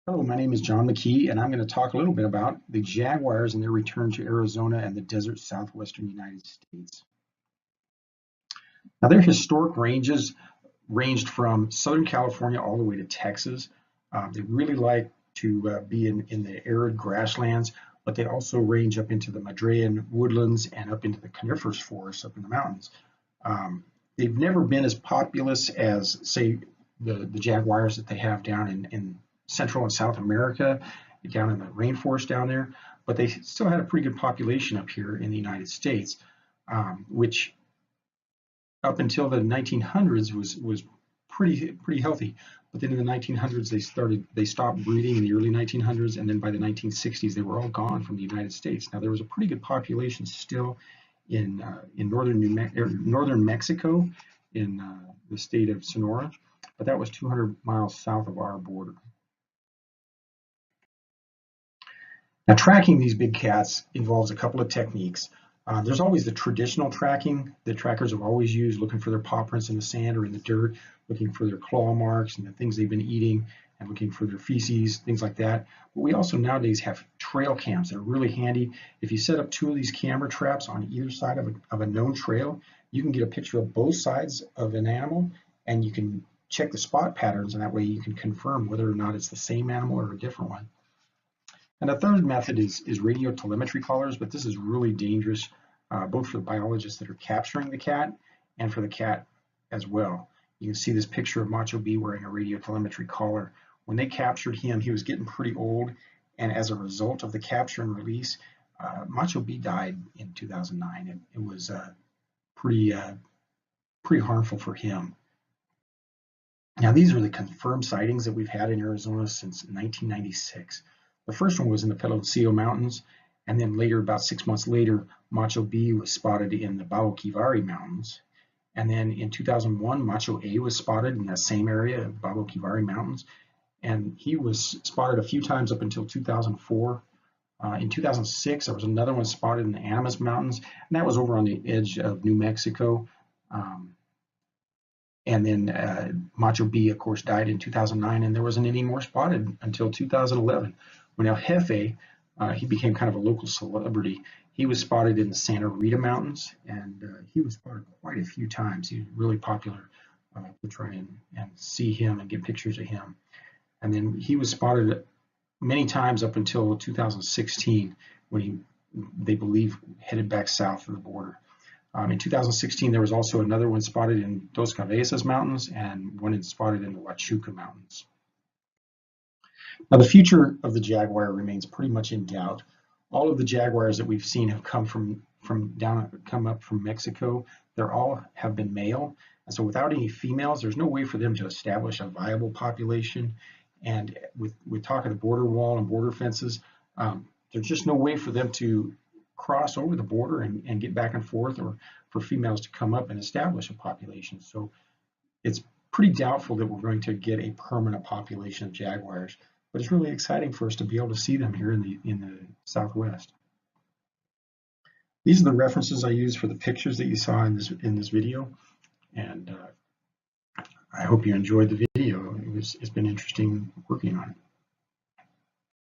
Hello, my name is John McKee, and I'm going to talk a little bit about the Jaguars and their return to Arizona and the desert southwestern United States. Now, their historic ranges ranged from Southern California all the way to Texas. They really like to be in the arid grasslands, but they also range up into the Madrean woodlands and up into the coniferous forests up in the mountains. They've never been as populous as, say, the jaguars that they have down in Central and South America, down in the rainforest down there, but they still had a pretty good population up here in the United States, which up until the 1900s was pretty healthy. But then in the 1900s they stopped breeding in the early 1900s, and then by the 1960s they were all gone from the United States. Now there was a pretty good population still in northern Mexico, in the state of Sonora, but that was 200 miles south of our border. Now, tracking these big cats involves a couple of techniques. There's always the traditional tracking that trackers have always used, looking for their paw prints in the sand or in the dirt, looking for their claw marks and the things they've been eating, and looking for their feces, things like that. But we also nowadays have trail cams that are really handy. If you set up two of these camera traps on either side of a known trail, you can get a picture of both sides of an animal, and you can check the spot patterns, and that way you can confirm whether or not it's the same animal or a different one. And the third method is radio telemetry collars, but this is really dangerous, both for the biologists that are capturing the cat and for the cat as well. You can see this picture of Macho B wearing a radio telemetry collar. When they captured him, he was getting pretty old, and as a result of the capture and release, Macho B died in 2009. It was pretty harmful for him. Now, these are the confirmed sightings that we've had in Arizona since 1996. The first one was in the Pelotsillo Mountains, and then later, about 6 months later, Macho B was spotted in the Baboquivari Mountains. And then in 2001, Macho A was spotted in that same area of Baboquivari Mountains, and he was spotted a few times up until 2004. In 2006, there was another one spotted in the Animas Mountains, and that was over on the edge of New Mexico. And then Macho B, of course, died in 2009, and there wasn't any more spotted until 2011. When El Jefe, he became kind of a local celebrity. He was spotted in the Santa Rita Mountains, and he was spotted quite a few times. He was really popular to try and see him and get pictures of him. And then he was spotted many times up until 2016, when they believe headed back south of the border. In 2016, there was also another one spotted in Dos Cabezas Mountains and one spotted in the Huachuca Mountains. Now, the future of the jaguar remains pretty much in doubt. All of the jaguars that we've seen have come up from Mexico. They're all have been male, and so without any females, there's no way for them to establish a viable population. And with talk of the border wall and border fences, there's just no way for them to cross over the border and get back and forth, or for females to come up and establish a population. So it's pretty doubtful that we're going to get a permanent population of jaguars, but it's really exciting for us to be able to see them here in the Southwest. These are the references I used for the pictures that you saw in this video, and I hope you enjoyed the video. It's been interesting working on it.